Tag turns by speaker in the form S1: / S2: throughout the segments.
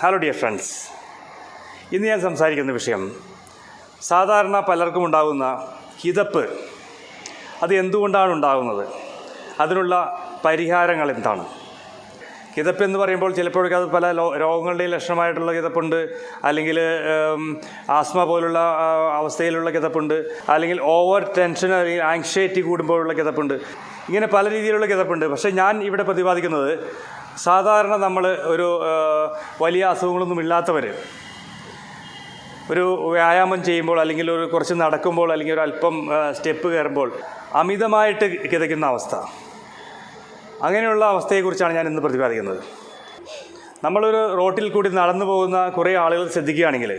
S1: Hello dear friends, ഇന്ന് ഞാൻ സംസാരിക്കുന്ന വിഷയം സാധാരണ പലർക്കും ഉണ്ടാകുന്ന കിതപ്പ്. അത് എന്തുകൊണ്ടാണ് ഉണ്ടാകുന്നത്, അതിനുള്ള പരിഹാരങ്ങൾ എന്താണ്? കിതപ്പ് എന്ന് പറയുമ്പോൾ ചിലപ്പോഴൊക്കെ അത് പല രോഗങ്ങളുടെയും ലക്ഷണമായിട്ടുള്ള കിതപ്പുണ്ട്, അല്ലെങ്കിൽ ആസ്മ പോലുള്ള അവസ്ഥയിലുള്ള കിതപ്പുണ്ട്, അല്ലെങ്കിൽ ഓവർ ടെൻഷൻ അല്ലെങ്കിൽ ആങ്സൈറ്റി കൂടുമ്പോഴുള്ള കിതപ്പുണ്ട്. ഇങ്ങനെ പല രീതിയിലുള്ള കിതപ്പുണ്ട്. പക്ഷേ ഞാൻ ഇവിടെ പ്രതിപാദിക്കുന്നത് സാധാരണ നമ്മൾ ഒരു വലിയ അസുഖങ്ങളൊന്നും ഇല്ലാത്തവർ ഒരു വ്യായാമം ചെയ്യുമ്പോൾ, അല്ലെങ്കിൽ ഒരു കുറച്ച് നടക്കുമ്പോൾ, അല്ലെങ്കിൽ ഒരു അല്പം സ്റ്റെപ്പ് കയറുമ്പോൾ അമിതമായിട്ട് കിതയ്ക്കുന്ന അവസ്ഥ, അങ്ങനെയുള്ള അവസ്ഥയെക്കുറിച്ചാണ് ഞാൻ ഇന്ന് പ്രതിപാദിക്കുന്നത്. നമ്മളൊരു റോട്ടിൽ കൂടി നടന്നു പോകുന്ന കുറേ ആളുകൾ ശ്രദ്ധിക്കുകയാണെങ്കിൽ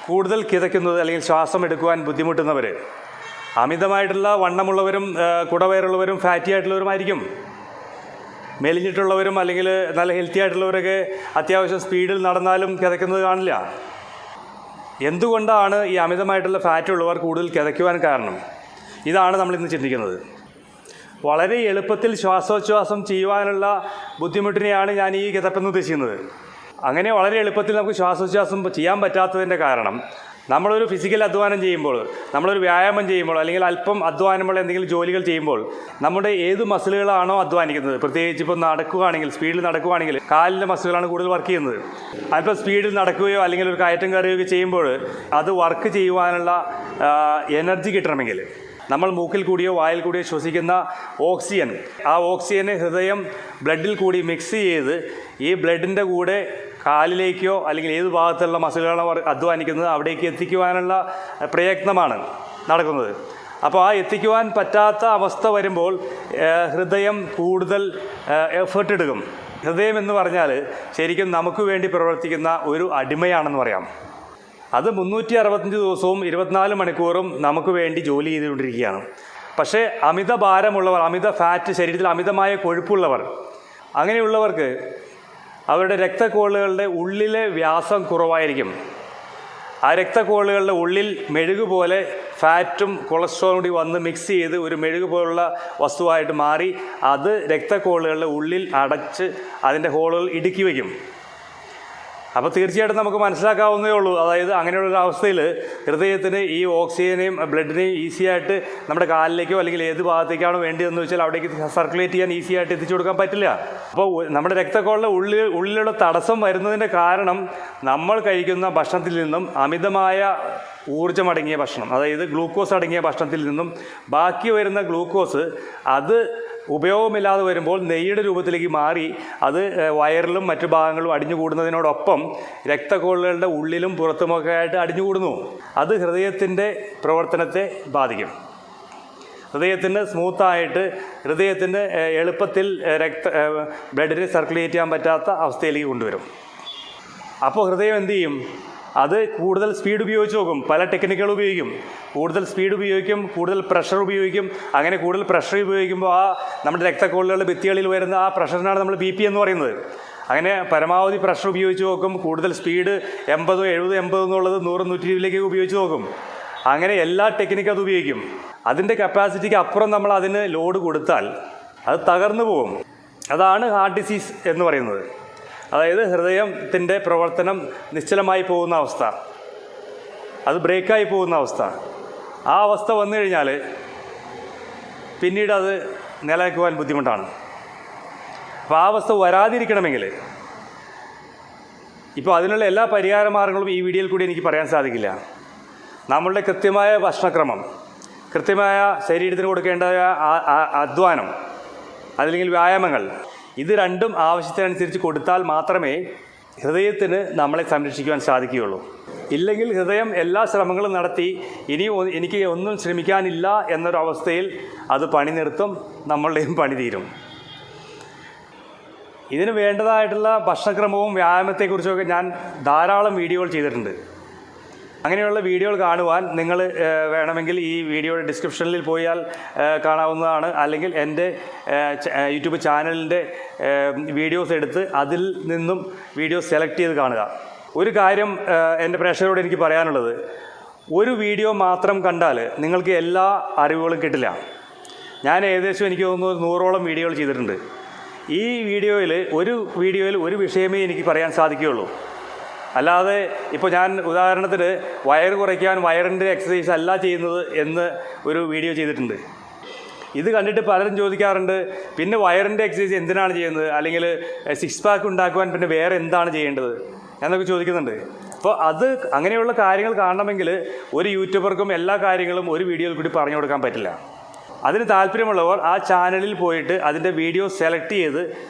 S1: കൂടുതൽ കിതയ്ക്കുന്നത് അല്ലെങ്കിൽ ശ്വാസം എടുക്കുവാൻ ബുദ്ധിമുട്ടുന്നവർ അമിതമായിട്ടുള്ള വണ്ണമുള്ളവരും കുടവയറുള്ളവരും ഫാറ്റി ആയിട്ടുള്ളവരുമായിരിക്കും. മെലിഞ്ഞിട്ടുള്ളവരും അല്ലെങ്കിൽ നല്ല ഹെൽത്തി ആയിട്ടുള്ളവരൊക്കെ അത്യാവശ്യം സ്പീഡിൽ നടന്നാലും കിതയ്ക്കുന്നത് കാണില്ല. എന്തുകൊണ്ടാണ് ഈ അമിതമായിട്ടുള്ള ഫാറ്റ് ഉള്ളവർ കൂടുതൽ കിതയ്ക്കുവാൻ കാരണം? ഇതാണ് നമ്മളിന്ന് ചിന്തിക്കുന്നത്. വളരെ എളുപ്പത്തിൽ ശ്വാസോച്ഛ്വാസം ചെയ്യുവാനുള്ള ബുദ്ധിമുട്ടിനെയാണ് ഞാൻ ഈ കിതപ്പെന്ന് ഉദ്ദേശിക്കുന്നത്. അങ്ങനെ വളരെ എളുപ്പത്തിൽ നമുക്ക് ശ്വാസോച്ഛ്വാസം ചെയ്യാൻ പറ്റാത്തതിൻ്റെ കാരണം നമ്മളൊരു ഫിസിക്കൽ അധ്വാനം ചെയ്യുമ്പോൾ, നമ്മളൊരു വ്യായാമം ചെയ്യുമ്പോൾ, അല്ലെങ്കിൽ അല്പം അധ്വാനമുള്ള എന്തെങ്കിലും ജോലികൾ ചെയ്യുമ്പോൾ നമ്മുടെ ഏത് മസിലുകളാണോ അധ്വാനിക്കുന്നത്, പ്രത്യേകിച്ച് ഇപ്പോൾ നടക്കുകയാണെങ്കിൽ, സ്പീഡിൽ നടക്കുകയാണെങ്കിൽ കാലിൻ്റെ മസിലുകളാണ് കൂടുതൽ വർക്ക് ചെയ്യുന്നത്. അല്പം സ്പീഡിൽ നടക്കുകയോ അല്ലെങ്കിൽ ഒരു കയറ്റം കയറുകയോ ചെയ്യുമ്പോൾ അത് വർക്ക് ചെയ്യുവാനുള്ള എനർജി കിട്ടണമെങ്കിൽ നമ്മൾ മൂക്കിൽ കൂടിയോ വായിൽ കൂടിയോ ശ്വസിക്കുന്ന ഓക്സിജൻ, ആ ഓക്സിജനെ ഹൃദയം ബ്ലഡിൽ കൂടി മിക്സ് ചെയ്ത് ഈ ബ്ലഡിൻ്റെ കൂടെ കാലിലേക്കോ അല്ലെങ്കിൽ ഏത് ഭാഗത്തുള്ള മസിലുകളാണോ അധ്വാനിക്കുന്നത് അവിടേക്ക് എത്തിക്കുവാനുള്ള പ്രയത്നമാണ് നടക്കുന്നത്. അപ്പോൾ ആ എത്തിക്കുവാൻ പറ്റാത്ത അവസ്ഥ വരുമ്പോൾ ഹൃദയം കൂടുതൽ എഫേർട്ട് എടുക്കും. ഹൃദയം എന്ന് പറഞ്ഞാൽ ശരിക്കും നമുക്ക് വേണ്ടി പ്രവർത്തിക്കുന്ന ഒരു അടിമയാണെന്ന് പറയാം. അത് 365 ദിവസവും 24 മണിക്കൂറും നമുക്ക് വേണ്ടി ജോലി ചെയ്തുകൊണ്ടിരിക്കുകയാണ്. പക്ഷേ അമിത ഭാരമുള്ളവർ, അമിത ഫാറ്റ്, ശരീരത്തിൽ അമിതമായ കൊഴുപ്പുള്ളവർ, അങ്ങനെയുള്ളവർക്ക് അവരുടെ രക്തക്കോളുകളുടെ ഉള്ളിലെ വ്യാസം കുറവായിരിക്കും. ആ രക്തക്കോളുകളുടെ ഉള്ളിൽ മെഴുക് പോലെ ഫാറ്റും കൊളസ്ട്രോളും കൂടി വന്ന് മിക്സ് ചെയ്ത് ഒരു മെഴുക് പോലുള്ള വസ്തുവായിട്ട് മാറി അത് രക്തക്കോളുകളുടെ ഉള്ളിൽ അടച്ച് അതിൻ്റെ ഹോളുകൾ ഇടുക്കി വയ്ക്കും. അപ്പോൾ തീർച്ചയായിട്ടും നമുക്ക് മനസ്സിലാക്കാവുന്നതേ ഉള്ളൂ. അതായത് അങ്ങനെയുള്ളൊരു അവസ്ഥയിൽ ഹൃദയത്തിന് ഈ ഓക്സിജനെയും ബ്ലഡിനെയും ഈസിയായിട്ട് നമ്മുടെ കാലിലേക്കോ അല്ലെങ്കിൽ ഏത് ഭാഗത്തേക്കാണോ വേണ്ടിയതെന്ന് വെച്ചാൽ അവിടേക്ക് സർക്കുലേറ്റ് ചെയ്യാൻ ഈസിയായിട്ട് എത്തിച്ചു കൊടുക്കാൻ പറ്റില്ല. അപ്പോൾ നമ്മുടെ രക്തക്കോളിൻ്റെ ഉള്ളിലുള്ള തടസ്സം വരുന്നതിൻ്റെ കാരണം നമ്മൾ കഴിക്കുന്ന ഭക്ഷണത്തിൽ നിന്നും അമിതമായ ഊർജ്ജമടങ്ങിയ ഭക്ഷണം, അതായത് ഗ്ലൂക്കോസ് അടങ്ങിയ ഭക്ഷണത്തിൽ നിന്നും ബാക്കി വരുന്ന ഗ്ലൂക്കോസ് അത് ഉപയോഗമില്ലാതെ വരുമ്പോൾ നെയ്യുടെ രൂപത്തിലേക്ക് മാറി അത് വയറിലും മറ്റു ഭാഗങ്ങളും അടിഞ്ഞുകൂടുന്നതിനോടൊപ്പം രക്തക്കോളുകളുടെ ഉള്ളിലും പുറത്തുമൊക്കെ ആയിട്ട് അടിഞ്ഞുകൂടുന്നു. അത് ഹൃദയത്തിൻ്റെ പ്രവർത്തനത്തെ ബാധിക്കും. ഹൃദയത്തിന് സ്മൂത്തായിട്ട്, ഹൃദയത്തിന് എളുപ്പത്തിൽ ബ്ലഡിനെ സർക്കുലേറ്റ് ചെയ്യാൻ പറ്റാത്ത അവസ്ഥയിലേക്ക് കൊണ്ടുവരും. അപ്പോൾ ഹൃദയം എന്തു ചെയ്യും? അത് കൂടുതൽ സ്പീഡ് ഉപയോഗിച്ച് നോക്കും. പല ടെക്നിക്കുകൾ ഉപയോഗിക്കും. കൂടുതൽ സ്പീഡ് ഉപയോഗിക്കും, കൂടുതൽ പ്രഷർ ഉപയോഗിക്കും. അങ്ങനെ കൂടുതൽ പ്രഷർ ഉപയോഗിക്കുമ്പോൾ നമ്മുടെ രക്തക്കോളുകളുടെ ഭിത്തികളിൽ വരുന്ന ആ പ്രഷറിനാണ് നമ്മൾ BP എന്ന് പറയുന്നത്. അങ്ങനെ പരമാവധി പ്രഷർ ഉപയോഗിച്ച് നോക്കും. കൂടുതൽ സ്പീഡ് 80, 70, 80 എന്നുള്ളത് 100, 120 ഉപയോഗിച്ച് നോക്കും. അങ്ങനെ എല്ലാ ടെക്നിക്കും അത് ഉപയോഗിക്കും. അതിൻ്റെ കപ്പാസിറ്റിക്ക് അപ്പുറം നമ്മൾ അതിന് ലോഡ് കൊടുത്താൽ അത് തകർന്നു പോകും. അതാണ് ഹാർട്ട് ഡിസീസ് എന്ന് പറയുന്നത്. അതായത് ഹൃദയത്തിൻ്റെ പ്രവർത്തനം നിശ്ചലമായി പോകുന്ന അവസ്ഥ, അത് ബ്രേക്കായി പോകുന്ന അവസ്ഥ. ആ അവസ്ഥ വന്നു കഴിഞ്ഞാൽ പിന്നീട് അത് നിലനിൽക്കുവാൻ ബുദ്ധിമുട്ടാണ്. അപ്പോൾ ആ അവസ്ഥ വരാതിരിക്കണമെങ്കിൽ ഇപ്പോൾ അതിനുള്ള എല്ലാ പരിഹാര മാർഗങ്ങളും ഈ വീഡിയോയിൽ കൂടി എനിക്ക് പറയാൻ സാധിക്കില്ല. നമ്മളുടെ കൃത്യമായ ഭക്ഷണക്രമം, കൃത്യമായ ശരീരത്തിന് കൊടുക്കേണ്ട അധ്വാനം, അല്ലെങ്കിൽ വ്യായാമങ്ങൾ, ഇത് രണ്ടും ആവശ്യത്തിനനുസരിച്ച് കൊടുത്താൽ മാത്രമേ ഹൃദയത്തിന് നമ്മളെ സംരക്ഷിക്കുവാൻ സാധിക്കുകയുള്ളൂ. ഇല്ലെങ്കിൽ ഹൃദയം എല്ലാ ശ്രമങ്ങളും നടത്തി ഇനി എനിക്ക് ഒന്നും ശ്രമിക്കാനില്ല എന്നൊരവസ്ഥയിൽ അത് പണി നിർത്തും, നമ്മളുടെയും പണി തീരും. ഇതിന് വേണ്ടതായിട്ടുള്ള ഭക്ഷണക്രമവും വ്യായാമത്തെക്കുറിച്ചൊക്കെ ഞാൻ ധാരാളം വീഡിയോകൾ ചെയ്തിട്ടുണ്ട്. അങ്ങനെയുള്ള വീഡിയോകൾ കാണുവാൻ നിങ്ങൾ വേണമെങ്കിൽ ഈ വീഡിയോയുടെ ഡിസ്ക്രിപ്ഷനിൽ പോയാൽ കാണാവുന്നതാണ്. അല്ലെങ്കിൽ എൻ്റെ യൂട്യൂബ് ചാനലിൻ്റെ വീഡിയോസ് എടുത്ത് അതിൽ നിന്നും വീഡിയോ സെലക്ട് ചെയ്ത് കാണുക. ഒരു കാര്യം എൻ്റെ പ്രേക്ഷകരോട് എനിക്ക് പറയാനുള്ളത്, ഒരു വീഡിയോ മാത്രം കണ്ടാൽ നിങ്ങൾക്ക് എല്ലാ അറിവുകളും കിട്ടില്ല. ഞാൻ ഏകദേശം എനിക്ക് തോന്നുന്നു 100ഓളം വീഡിയോകൾ ചെയ്തിട്ടുണ്ട്. ഈ വീഡിയോയിൽ ഒരു വിഷയമേ എനിക്ക് പറയാൻ സാധിക്കുകയുള്ളൂ. അല്ലാതെ ഇപ്പോൾ ഞാൻ ഉദാഹരണത്തിന് വയറ് കുറയ്ക്കാൻ വയറിൻ്റെ എക്സസൈസ് അല്ല ചെയ്യുന്നത് എന്ന് ഒരു വീഡിയോ ചെയ്തിട്ടുണ്ട്. ഇത് കണ്ടിട്ട് പലരും ചോദിക്കാറുണ്ട്, പിന്നെ വയറിൻ്റെ എക്സസൈസ് എന്തിനാണ് ചെയ്യുന്നത്, അല്ലെങ്കിൽ സിക്സ് പാക്ക് ഉണ്ടാക്കുവാൻ പിന്നെ വേറെ എന്താണ് ചെയ്യേണ്ടത് എന്നൊക്കെ ചോദിക്കുന്നുണ്ട്. അപ്പോൾ അത് അങ്ങനെയുള്ള കാര്യങ്ങൾ കാണണമെങ്കിൽ ഒരു യൂട്യൂബർക്കും എല്ലാ കാര്യങ്ങളും ഒരു വീഡിയോയിൽ കൂടി പറഞ്ഞു കൊടുക്കാൻ പറ്റില്ല. അതിന് താല്പര്യമുള്ളവർ ആ ചാനലിൽ പോയിട്ട് അതിൻ്റെ വീഡിയോ സെലക്ട് ചെയ്ത്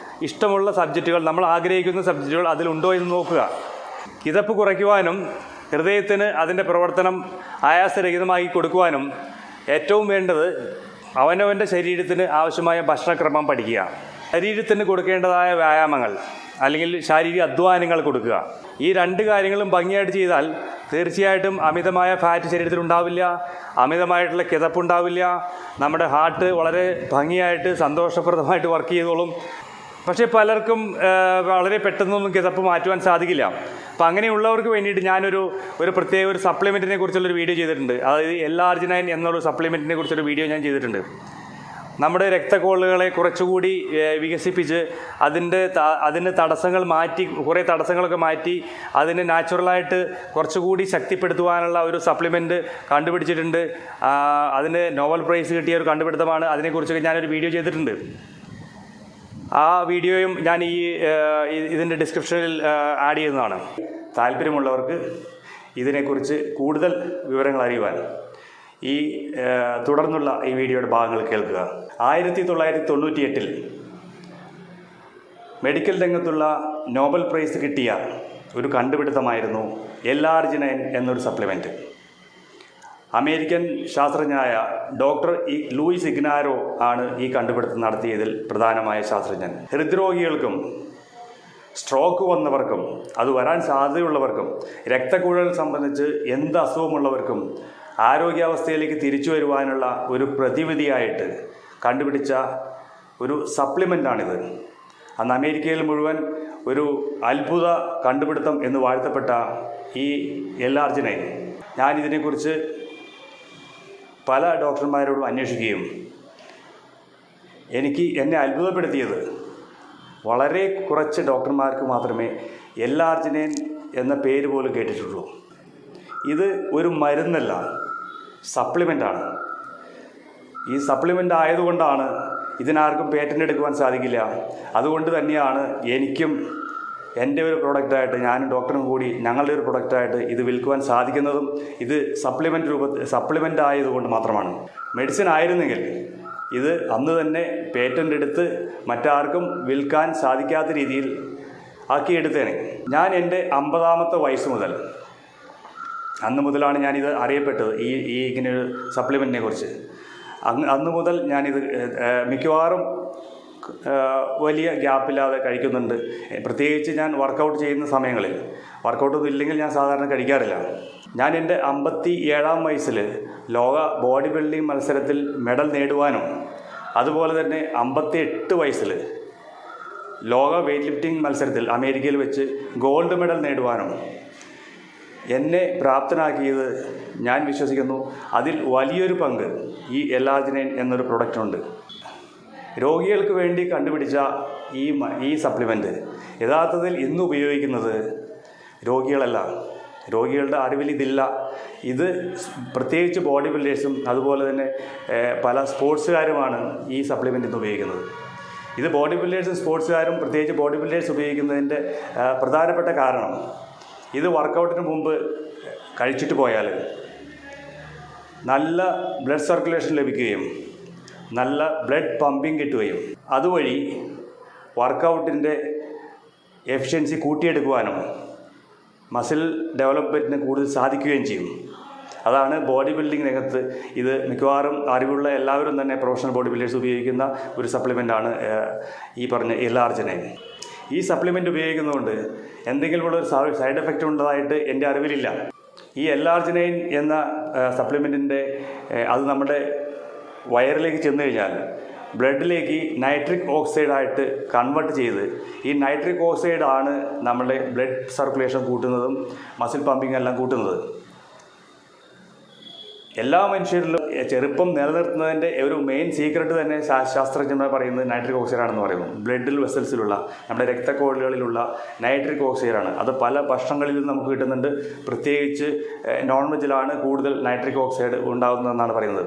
S1: ഇഷ്ടമുള്ള സബ്ജക്റ്റുകൾ, നമ്മൾ ആഗ്രഹിക്കുന്ന സബ്ജക്റ്റുകൾ അതിലുണ്ടോ എന്ന് നോക്കുക. കിതപ്പ് കുറയ്ക്കുവാനും ഹൃദയത്തിന് അതിൻ്റെ പ്രവർത്തനം ആയാസരഹിതമാക്കി കൊടുക്കുവാനും ഏറ്റവും വേണ്ടത് അവനവൻ്റെ ശരീരത്തിന് ആവശ്യമായ ഭക്ഷണക്രമം പഠിക്കുക, ശരീരത്തിന് കൊടുക്കേണ്ടതായ വ്യായാമങ്ങൾ അല്ലെങ്കിൽ ശാരീരിക അധ്വാനങ്ങൾ കൊടുക്കുക. ഈ രണ്ട് കാര്യങ്ങളും ഭംഗിയായിട്ട് ചെയ്താൽ തീർച്ചയായിട്ടും അമിതമായ ഫാറ്റ് ശരീരത്തിൽ ഉണ്ടാവില്ല, അമിതമായിട്ടുള്ള കിതപ്പുണ്ടാവില്ല, നമ്മുടെ ഹാർട്ട് വളരെ ഭംഗിയായിട്ട് സന്തോഷപ്രദമായിട്ട് വർക്ക് ചെയ്തോളും. പക്ഷേ പലർക്കും വളരെ പെട്ടെന്നൊന്നും കിതപ്പ് മാറ്റുവാൻ സാധിക്കില്ല. അപ്പോൾ അങ്ങനെയുള്ളവർക്ക് വേണ്ടിയിട്ട് ഞാനൊരു പ്രത്യേക ഒരു സപ്ലിമെൻറ്റിനെ കുറിച്ചുള്ളൊരു വീഡിയോ ചെയ്തിട്ടുണ്ട്. അതായത് Arginine എന്നൊരു സപ്ലിമെൻറ്റിനെ കുറിച്ചൊരു വീഡിയോ ഞാൻ ചെയ്തിട്ടുണ്ട്. നമ്മുടെ രക്തക്കൊള്ളുകളെ കുറച്ചുകൂടി വികസിപ്പിച്ച് അതിന് തടസ്സങ്ങൾ മാറ്റി, കുറേ തടസ്സങ്ങളൊക്കെ മാറ്റി അതിന് നാച്ചുറലായിട്ട് കുറച്ചുകൂടി ശക്തിപ്പെടുത്തുവാനുള്ള ഒരു സപ്ലിമെൻറ്റ് കണ്ടുപിടിച്ചിട്ടുണ്ട്. അതിന് നോബൽ പ്രൈസ് കിട്ടിയ ഒരു കണ്ടുപിടുത്തമാണ്. അതിനെക്കുറിച്ചൊക്കെ ഞാനൊരു വീഡിയോ ചെയ്തിട്ടുണ്ട്. ആ വീഡിയോയും ഞാൻ ഇതിൻ്റെ ഡിസ്ക്രിപ്ഷനിൽ ആഡ് ചെയ്യുന്നതാണ്. താല്പര്യമുള്ളവർക്ക് ഇതിനെക്കുറിച്ച് കൂടുതൽ വിവരങ്ങൾ അറിയുവാൻ തുടർന്നുള്ള ഈ വീഡിയോയുടെ ഭാഗങ്ങൾ കേൾക്കുക. 1998 മെഡിക്കൽ രംഗത്തുള്ള നോബൽ പ്രൈസ് കിട്ടിയ ഒരു കണ്ടുപിടുത്തമായിരുന്നു Arginine എന്നൊരു സപ്ലിമെൻറ്റ്. അമേരിക്കൻ ശാസ്ത്രജ്ഞനായ ഡോക്ടർ ലൂയിസ് ഇഗ്നാരോ ആണ് ഈ കണ്ടുപിടുത്തം നടത്തിയതിൽ പ്രധാനമായ ശാസ്ത്രജ്ഞൻ. ഹൃദ്രോഗികൾക്കും സ്ട്രോക്ക് വന്നവർക്കും അത് വരാൻ സാധ്യതയുള്ളവർക്കും രക്തക്കുഴൽ സംബന്ധിച്ച് എന്ത് അസുഖമുള്ളവർക്കും ആരോഗ്യാവസ്ഥയിലേക്ക് തിരിച്ചു വരുവാനുള്ള ഒരു പ്രതിവിധിയായിട്ട് കണ്ടുപിടിച്ച ഒരു സപ്ലിമെൻ്റാണിത്. അന്ന് അമേരിക്കയിൽ മുഴുവൻ ഒരു അത്ഭുത കണ്ടുപിടുത്തം എന്ന് വാഴ്ത്തപ്പെട്ട ഈ Arginine, ഞാനിതിനെക്കുറിച്ച് പല ഡോക്ടർമാരോടും അന്വേഷിക്കുകയും എന്നെ അത്ഭുതപ്പെടുത്തിയത് വളരെ കുറച്ച് ഡോക്ടർമാർക്ക് മാത്രമേ Arginine എന്ന പേര് പോലും കേട്ടിട്ടുള്ളൂ. ഇത് ഒരു മരുന്നല്ല, സപ്ലിമെൻ്റാണ്. ഈ സപ്ലിമെൻ്റ് ആയതുകൊണ്ടാണ് ഇതിനാർക്കും പേറ്റൻ്റ് എടുക്കുവാൻ സാധിക്കില്ല. അതുകൊണ്ട് തന്നെയാണ് എനിക്കും എൻ്റെ ഒരു പ്രൊഡക്റ്റായിട്ട്, ഞാനും ഡോക്ടറും കൂടി ഞങ്ങളുടെ ഒരു പ്രൊഡക്റ്റായിട്ട് ഇത് വിൽക്കുവാൻ സാധിക്കുന്നതും ഇത് സപ്ലിമെൻ്റ് ആയതുകൊണ്ട് മാത്രമാണ്. മെഡിസിൻ ആയിരുന്നെങ്കിൽ ഇത് അന്ന് തന്നെ പേറ്റൻ്റ് എടുത്ത് മറ്റാർക്കും വിൽക്കാൻ സാധിക്കാത്ത രീതിയിൽ ആക്കിയെടുത്തേനെ. ഞാൻ എൻ്റെ 50ാമത്തെ വയസ്സ് മുതൽ, അന്ന് മുതലാണ് ഞാനിത് അറിയപ്പെട്ടത്, ഇങ്ങനെയൊരു സപ്ലിമെൻറ്റിനെ കുറിച്ച്. അന്ന് മുതൽ ഞാനിത് മിക്കവാറും വലിയ ഗ്യാപ്പില്ലാതെ കഴിക്കുന്നുണ്ട്. പ്രത്യേകിച്ച് ഞാൻ വർക്കൗട്ട് ചെയ്യുന്ന സമയങ്ങളിൽ. വർക്കൗട്ടൊന്നും ഇല്ലെങ്കിൽ ഞാൻ സാധാരണ കഴിക്കാറില്ല. ഞാൻ എൻ്റെ 57ാം വയസ്സിൽ ലോക ബോഡി ബിൽഡിംഗ് മത്സരത്തിൽ മെഡൽ നേടുവാനും അതുപോലെ തന്നെ 58 വയസ്സിൽ ലോക വെയ്റ്റ് ലിഫ്റ്റിംഗ് മത്സരത്തിൽ അമേരിക്കയിൽ വെച്ച് ഗോൾഡ് മെഡൽ നേടുവാനും എന്നെ പ്രാപ്തനാക്കിയത് ഞാൻ വിശ്വസിക്കുന്നു. അതിൽ വലിയൊരു പങ്ക് Arginine എന്നൊരു പ്രൊഡക്റ്റുണ്ട്. രോഗികൾക്ക് വേണ്ടി കണ്ടുപിടിച്ച ഈ സപ്ലിമെൻറ്റ് യഥാർത്ഥത്തിൽ ഇന്ന് ഉപയോഗിക്കുന്നത് രോഗികളല്ല, രോഗികളുടെ അറിവിൽ ഇതില്ല. ഇത് പ്രത്യേകിച്ച് ബോഡി ബിൽഡേഴ്സും അതുപോലെ തന്നെ പല സ്പോർട്സുകാരുമാണ് ഈ സപ്ലിമെൻ്റ് ഇന്ന് ഉപയോഗിക്കുന്നത്. ഇത് ബോഡി ബിൽഡേഴ്സും സ്പോർട്സുകാരും പ്രത്യേകിച്ച് ബോഡി ബിൽഡേഴ്സ് ഉപയോഗിക്കുന്നതിൻ്റെ പ്രധാനപ്പെട്ട കാരണം, ഇത് വർക്കൗട്ടിന് മുമ്പ് കഴിച്ചിട്ട് പോയാൽ നല്ല ബ്ലഡ് സർക്കുലേഷൻ ലഭിക്കുകയും നല്ല ബ്ലഡ് പമ്പിങ് കിട്ടുകയും അതുവഴി വർക്കൗട്ടിൻ്റെ എഫിഷ്യൻസി കൂട്ടിയെടുക്കുവാനും മസിൽ ഡെവലപ്മെൻറ്റിന് കൂടുതൽ സാധിക്കുകയും ചെയ്യും. അതാണ് ബോഡി ബിൽഡിംഗ് രംഗത്ത് ഇത് മിക്കവാറും അറിവുള്ള എല്ലാവരും തന്നെ പ്രൊഫഷണൽ ബോഡി ബിൽഡേഴ്സ് ഉപയോഗിക്കുന്ന ഒരു സപ്ലിമെൻ്റാണ് ഈ പറഞ്ഞ Arginine. ഈ സപ്ലിമെൻ്റ് ഉപയോഗിക്കുന്നതുകൊണ്ട് എന്തെങ്കിലുമുള്ളൊരു സൈഡ് എഫക്റ്റ് ഉള്ളതായിട്ട് എൻ്റെ അറിവിലില്ല. ഈ Arginine എന്ന സപ്ലിമെൻറ്റിൻ്റെ അത് നമ്മുടെ വയറിലേക്ക് ചെന്ന് കഴിഞ്ഞാൽ ബ്ലഡിലേക്ക് നൈട്രിക് ഓക്സൈഡായിട്ട് കൺവേർട്ട് ചെയ്ത് ഈ നൈട്രിക് ഓക്സൈഡ് ആണ് നമ്മുടെ ബ്ലഡ് സർക്കുലേഷൻ കൂട്ടുന്നതും മസിൽ പമ്പിങ് എല്ലാം കൂട്ടുന്നത്. എല്ലാ മനുഷ്യരിലും ചെറുപ്പം നിലനിർത്തുന്നതിൻ്റെ ഒരു മെയിൻ സീക്രട്ട് തന്നെ ശാസ്ത്രജ്ഞന്മാർ പറയുന്നത് നൈട്രിക് ഓക്സൈഡാണെന്ന് പറയുന്നു. ബ്ലഡിൽ വെസൽസിലുള്ള നമ്മുടെ രക്തക്കോളുകളിലുള്ള നൈട്രിക് ഓക്സൈഡാണ്. അത് പല ഭക്ഷണങ്ങളിലും നമുക്ക് കിട്ടുന്നുണ്ട്. പ്രത്യേകിച്ച് നോൺ വെജിലാണ് കൂടുതൽ നൈട്രിക് ഓക്സൈഡ് ഉണ്ടാകുന്നതെന്നാണ് പറയുന്നത്.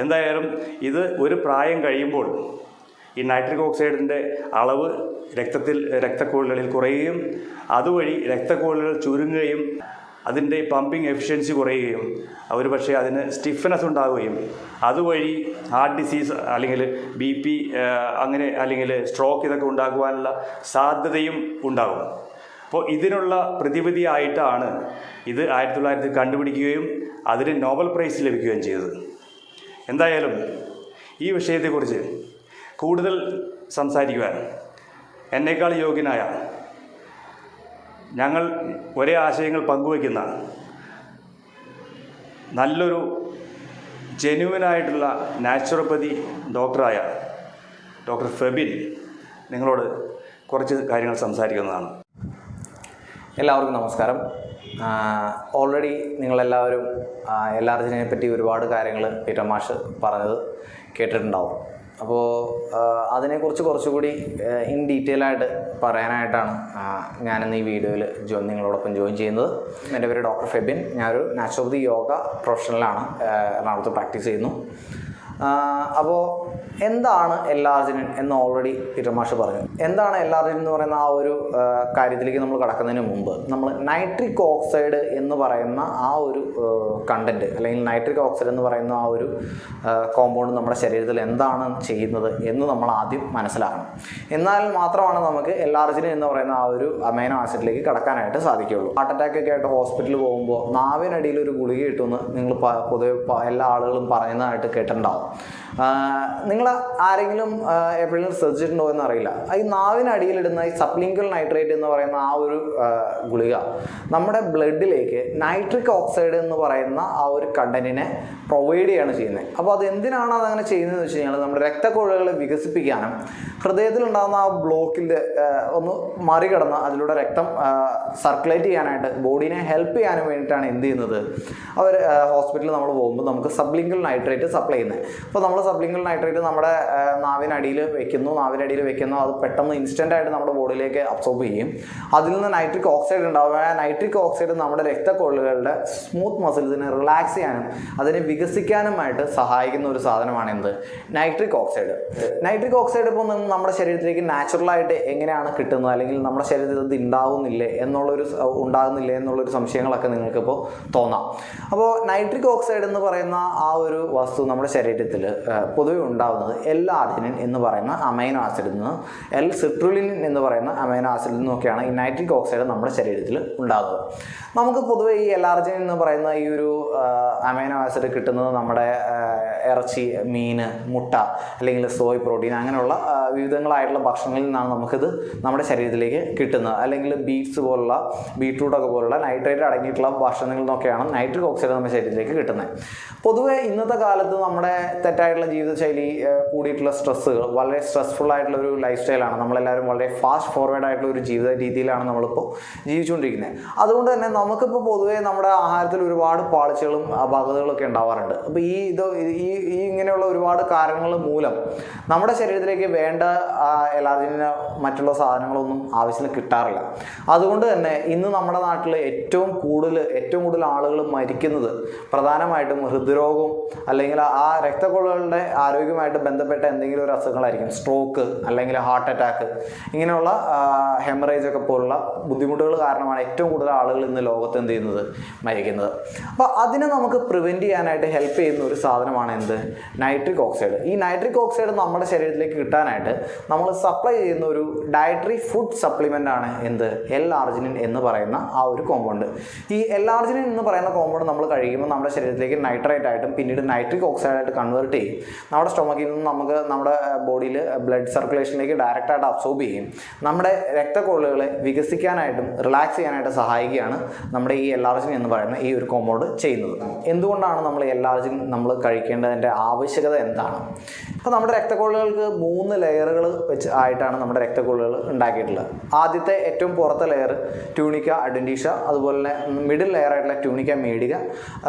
S1: എന്തായാലും ഇത് ഒരു പ്രായം കഴിയുമ്പോൾ ഈ നൈട്രിക് ഓക്സൈഡിൻ്റെ അളവ് രക്തക്കോളുകളിൽ കുറയുകയും അതുവഴി രക്തക്കോളുകൾ ചുരുങ്ങുകയും അതിൻ്റെ പമ്പിങ് എഫിഷ്യൻസി കുറയുകയും ഒരു പക്ഷേ അതിന് സ്റ്റിഫ്നെസ് ഉണ്ടാവുകയും അതുവഴി ഹാർട്ട് ഡിസീസ് അല്ലെങ്കിൽ BP അങ്ങനെ അല്ലെങ്കിൽ സ്ട്രോക്ക് ഇതൊക്കെ ഉണ്ടാകുവാനുള്ള സാധ്യതയും ഉണ്ടാകും. അപ്പോൾ ഇതിനുള്ള പ്രതിവിധിയായിട്ടാണ് ഇത് 1900 കണ്ടുപിടിക്കുകയും അതിന് നോബൽ പ്രൈസ് ലഭിക്കുകയും ചെയ്തത്. എന്തായാലും ഈ വിഷയത്തെക്കുറിച്ച് കൂടുതൽ സംസാരിക്കുവാൻ എന്നേക്കാൾ യോഗ്യനായ, ഞങ്ങൾ ഒരേ ആശയങ്ങൾ പങ്കുവയ്ക്കുന്ന നല്ലൊരു ജെന്യുവനായിട്ടുള്ള നാച്ചുറോപ്പതി ഡോക്ടറായ ഡോക്ടർ ഫെബിൻ നിങ്ങളോട് കുറച്ച് കാര്യങ്ങൾ സംസാരിക്കുന്നതാണ്.
S2: എല്ലാവർക്കും നമസ്കാരം. ഓൾറെഡി നിങ്ങളെല്ലാവരും എൽആർജിനെ പറ്റി ഒരുപാട് കാര്യങ്ങൾ പീറ്റർ മാഷ് പറഞ്ഞത് കേട്ടിട്ടുണ്ടാവും. അപ്പോൾ അതിനെക്കുറിച്ച് കുറച്ചുകൂടി ഇൻ ഡീറ്റെയിൽ ആയിട്ട് പറയാനായിട്ടാണ് ഞാനിന്ന് ഈ വീഡിയോയിൽ നിങ്ങളോടൊപ്പം ജോയിൻ ചെയ്യുന്നത്. എൻ്റെ പേര് ഡോക്ടർ ഫെബിൻ. ഞാനൊരു നാച്ചുറോപ്പതി യോഗ പ്രൊഫഷണലാണ്, എറണാകുളത്ത് പ്രാക്ടീസ് ചെയ്യുന്നു. അപ്പോൾ എന്താണ് എൽആർജിനിൻ എന്ന് ഓൾറെഡി പീറ്റർ മാഷ് പറഞ്ഞു. എന്താണ് എൽആർജിനിൻ എന്ന് പറയുന്ന ആ ഒരു കാര്യത്തിലേക്ക് നമ്മൾ കടക്കുന്നതിന് മുമ്പ് നമ്മൾ നൈട്രിക് ഓക്സൈഡ് എന്ന് പറയുന്ന ആ ഒരു കണ്ടൻറ്റ് അല്ലെങ്കിൽ നൈട്രിക് ഓക്സൈഡ് എന്ന് പറയുന്ന ആ ഒരു കോമ്പൗണ്ട് നമ്മുടെ ശരീരത്തിൽ എന്താണ് ചെയ്യുന്നത് എന്ന് നമ്മൾ ആദ്യം മനസ്സിലാക്കണം. എന്നാൽ മാത്രമാണ് നമുക്ക് എൽആർജിനിൻ എന്ന് പറയുന്ന ആ ഒരു അമൈനോ ആസിഡിലേക്ക് കടക്കാനായിട്ട് സാധിക്കുകയുള്ളൂ. ഹാർട്ട് അറ്റാക്ക് ഒക്കെ ആയിട്ട് ഹോസ്പിറ്റലിൽ പോകുമ്പോൾ നാവിനടിയിൽ ഒരു ഗുളിക കിട്ടുമെന്ന് നിങ്ങൾ പൊതുവെ എല്ലാ ആളുകളും പറയുന്നതായിട്ട് കേട്ടിട്ടുണ്ടാവും. നിങ്ങൾ ആരെങ്കിലും എപ്പോഴും ശ്രദ്ധിച്ചിട്ടുണ്ടോ എന്നറിയില്ല. ഈ നാവിനടിയിലിടുന്ന ഈ സബ്ലിംഗ്വൽ നൈട്രേറ്റ് എന്ന് പറയുന്ന ആ ഒരു ഗുളിക നമ്മുടെ ബ്ലഡിലേക്ക് നൈട്രിക് ഓക്സൈഡ് എന്ന് പറയുന്ന ആ ഒരു കണ്ടന്റിനെ പ്രൊവൈഡ് ചെയ്യാണ് ചെയ്യുന്നത്. അപ്പോൾ അത് എന്തിനാണ് അതങ്ങനെ ചെയ്യുന്നതെന്ന് വെച്ച് കഴിഞ്ഞാൽ നമ്മുടെ രക്തക്കുഴലുകളെ വികസിപ്പിക്കാനും ഹൃദയത്തിലുണ്ടാകുന്ന ആ ബ്ലോക്കിൽ ഒന്ന് മറികടന്ന് അതിലൂടെ രക്തം സർക്കുലേറ്റ് ചെയ്യാനായിട്ട് ബോഡീനെ ഹെൽപ്പ് ചെയ്യാനും വേണ്ടിയിട്ടാണ് എന്ത് ചെയ്യുന്നത്, അവർ ഹോസ്പിറ്റലിൽ നമ്മൾ പോകുമ്പോൾ നമുക്ക് സബ്ലിംഗ്വൽ നൈട്രേറ്റ് സപ്ലൈ ചെയ്യുന്നത്. അപ്പോൾ നമ്മൾ സബ്ലിംഗ്വൽ നൈട്രേറ്റ് നമ്മുടെ നാവിനടിയിൽ വെക്കുന്നു. അത് പെട്ടെന്ന് ഇൻസ്റ്റൻ്റ് ആയിട്ട് നമ്മുടെ ബോഡിയിലേക്ക് അബ്സോർബ് ചെയ്യും. അതിൽ നിന്ന് നൈട്രിക് ഓക്സൈഡ് ഉണ്ടാവും. ആ നൈട്രിക് ഓക്സൈഡ് നമ്മുടെ രക്തക്കൊള്ളുകളുടെ സ്മൂത്ത് മസിൽസിനെ റിലാക്സ് ചെയ്യാനും അതിനെ വികസിക്കാനുമായിട്ട് സഹായിക്കുന്ന ഒരു സാധനമാണ് എന്ത്, നൈട്രിക് ഓക്സൈഡ്. നൈട്രിക് ഓക്സൈഡ് ഇപ്പോൾ നമ്മുടെ ശരീരത്തിലേക്ക് നാച്ചുറലായിട്ട് എങ്ങനെയാണ് കിട്ടുന്നത്, അല്ലെങ്കിൽ നമ്മുടെ ശരീരത്തിൽ ഇത് ഉണ്ടാകുന്നില്ലേ എന്നുള്ളൊരു സംശയങ്ങളൊക്കെ നിങ്ങൾക്കിപ്പോൾ തോന്നാം. അപ്പോൾ നൈട്രിക് ഓക്സൈഡ് എന്ന് പറയുന്ന ആ ഒരു വസ്തു നമ്മുടെ ശരീരത്തിൽ പൊതുവെ ഉണ്ടാകുന്നത് എൽ-ആർജിനിൻ എന്ന് പറയുന്ന അമൈനോ ആസിഡിൽ നിന്ന് L-സിട്രുലിൻ എന്ന് പറയുന്ന അമൈനോ ആസിഡിൽ നിന്നൊക്കെയാണ് ഈ നൈട്രിക് ഓക്സൈഡ് നമ്മുടെ ശരീരത്തിൽ ഉണ്ടാകുന്നത്. നമുക്ക് പൊതുവെ ഈ എൽ-ആർജിനിൻ എന്ന് പറയുന്ന ഈ ഒരു അമൈനോ ആസിഡ് കിട്ടുന്നത് നമ്മുടെ ഇറച്ചി, മീൻ, മുട്ട അല്ലെങ്കിൽ സോയ് പ്രോട്ടീൻ അങ്ങനെയുള്ള വിവിധങ്ങളായിട്ടുള്ള ഭക്ഷണങ്ങളിൽ നിന്നാണ് നമുക്കിത് നമ്മുടെ ശരീരത്തിലേക്ക് കിട്ടുന്നത്. അല്ലെങ്കിൽ ബീട്രൂട്ടൊക്കെ പോലുള്ള നൈട്രേറ്റ് അടങ്ങിയിട്ടുള്ള ഭക്ഷണങ്ങളിൽ നിന്നൊക്കെയാണ് നൈട്രിക് ഓക്സൈഡ് നമ്മുടെ ശരീരത്തിലേക്ക് കിട്ടുന്നത്. പൊതുവെ ഇന്നത്തെ കാലത്ത് നമ്മുടെ തെറ്റായിട്ടുള്ള ജീവിതശൈലി, കൂടിയിട്ടുള്ള സ്ട്രെസ്സുകൾ, വളരെ സ്ട്രെസ്ഫുൾ ആയിട്ടുള്ള ഒരു ലൈഫ് സ്റ്റൈലാണ്. നമ്മളെല്ലാവരും വളരെ ഫാസ്റ്റ് ഫോർവേഡ് ആയിട്ടുള്ള ഒരു ജീവിത രീതിയിലാണ് നമ്മളിപ്പോൾ ജീവിച്ചുകൊണ്ടിരിക്കുന്നത്. അതുകൊണ്ട് തന്നെ നമുക്കിപ്പോൾ പൊതുവേ നമ്മുടെ ആഹാരത്തിൽ ഒരുപാട് പാളിച്ചകളും അപാകതകളൊക്കെ ഉണ്ടാവാറുണ്ട്. അപ്പോൾ ഈ ഇങ്ങനെയുള്ള ഒരുപാട് കാരണങ്ങൾ മൂലം നമ്മുടെ ശരീരത്തിലേക്ക് വേണ്ട എൽ-ആർജിനിന് മറ്റുള്ള സാധനങ്ങളൊന്നും ആവശ്യത്തിന് കിട്ടാറില്ല. അതുകൊണ്ട് തന്നെ ഇന്ന് നമ്മുടെ നാട്ടിൽ ഏറ്റവും കൂടുതൽ ആളുകൾ മരിക്കുന്നത് പ്രധാനമായിട്ടും ഹൃദ്രോഗം അല്ലെങ്കിൽ ആ രക്തക്കൊള്ളുകളുടെ ആരോഗ്യമായിട്ട് ബന്ധപ്പെട്ട എന്തെങ്കിലും ഒരു അസുഖങ്ങളായിരിക്കും. സ്ട്രോക്ക് അല്ലെങ്കിൽ ഹാർട്ട് അറ്റാക്ക്, ഇങ്ങനെയുള്ള ഹെമറേജ് ഒക്കെ പോലുള്ള ബുദ്ധിമുട്ടുകൾ കാരണമാണ് ഏറ്റവും കൂടുതൽ ആളുകൾ ഇന്ന് ലോകത്ത് എന്ത് ചെയ്യുന്നത്, മരിക്കുന്നത്. അപ്പോൾ അതിനെ നമുക്ക് പ്രിവെൻറ്റ് ചെയ്യാനായിട്ട് ഹെൽപ്പ് ചെയ്യുന്ന ഒരു സാധനമാണ് എന്ത്, നൈട്രിക് ഓക്സൈഡ്. ഈ നൈട്രിക് ഓക്സൈഡ് നമ്മുടെ ശരീരത്തിലേക്ക് കിട്ടാനായിട്ട് നമ്മൾ സപ്ലൈ ചെയ്യുന്ന ഒരു ഡയറ്ററി ഫുഡ് സപ്ലിമെൻ്റ് ആണ് എന്ത്, എൽ-ആർജിനിൻ എന്ന് പറയുന്ന ആ ഒരു കോമ്പൗണ്ട്. ഈ എൽ-ആർജിനിൻ എന്ന് പറയുന്ന കോമ്പൗണ്ട് നമ്മൾ കഴിക്കുമ്പോൾ നമ്മുടെ ശരീരത്തിലേക്ക് നൈട്രേറ്റ് ആയിട്ടും പിന്നീട് നൈട്രിക് ഓക്സൈഡായിട്ട് കൺവേർട്ട് ചെയ്യും. നമ്മുടെ സ്റ്റൊമക്കിൽ നിന്ന് നമുക്ക് നമ്മുടെ ബോഡിയിൽ ബ്ലഡ് സർക്കുലേഷനിലേക്ക് ഡയറക്റ്റായിട്ട് അബ്സോർബ് ചെയ്യും. നമ്മുടെ രക്തക്കൊള്ളുകളെ വികസിക്കാനായിട്ടും റിലാക്സ് ചെയ്യാനായിട്ട് സഹായിക്കുകയാണ് നമ്മുടെ ഈ എൽ-ആർജിനിൻ എന്ന് പറയുന്ന ഈ ഒരു കോമ്പൗണ്ട് ചെയ്യുന്നത്. എന്തുകൊണ്ടാണ് നമ്മൾ എൽ-ആർജിനിൻ നമ്മൾ കഴിക്കേണ്ടതിൻ്റെ ആവശ്യകത എന്താണ്? അപ്പോൾ നമ്മുടെ രക്തക്കൊള്ളുകൾക്ക് 3 ലെയറുകൾ വെച്ച് ആയിട്ടാണ് നമ്മുടെ രക്തക്കൊള്ളുകൾ ഉണ്ടാക്കിയിട്ടുള്ളത്. ആദ്യത്തെ ഏറ്റവും പുറത്തെ ലെയർ ട്യൂണിക്ക അഡ്വൻറ്റീഷ, അതുപോലെ തന്നെ മിഡിൽ ലെയർ ആയിട്ടുള്ള ട്യൂണിക്ക മീഡിയ,